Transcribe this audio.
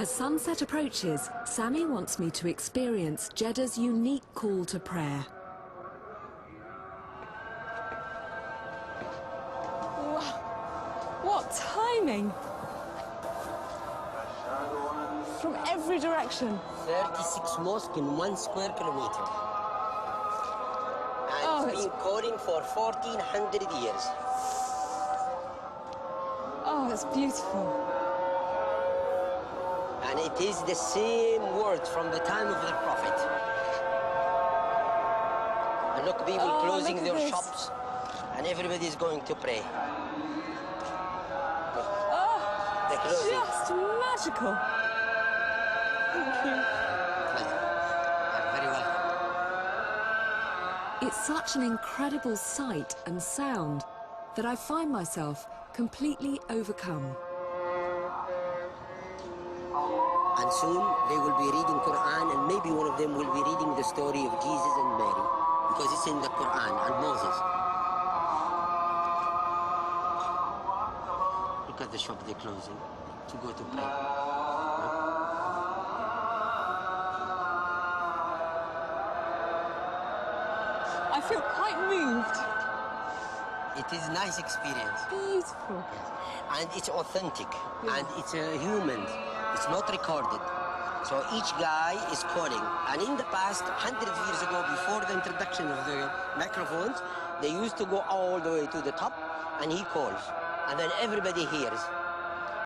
As sunset approaches, Sammy wants me to experience Jeddah's unique call to prayer. Wow, what timing! From every direction. 36 mosques in 1 square kilometer. And Oh, it's been calling for 1400 years. Oh, it's beautiful. And it is the same word from the time of the Prophet. And look, people closing look at their this. shops, and everybody is going to pray. Oh, They're closing. just magical. Thank you. You're very welcome. It's such an incredible sight and sound that I find myself completely overcome. And soon they will be reading Qur'an, and maybe one of them will be reading the story of Jesus and Mary, because it's in the Qur'an, and Moses. Look at the shop they're closing to go to pray. I feel quite moved. It is a nice experience. Beautiful. Yes. And it's authentic, and it's human. It's not recorded. So each guy is calling. And in the past, 100 years ago, before the introduction of the microphones, they used to go all the way to the top, and he calls. And then everybody hears.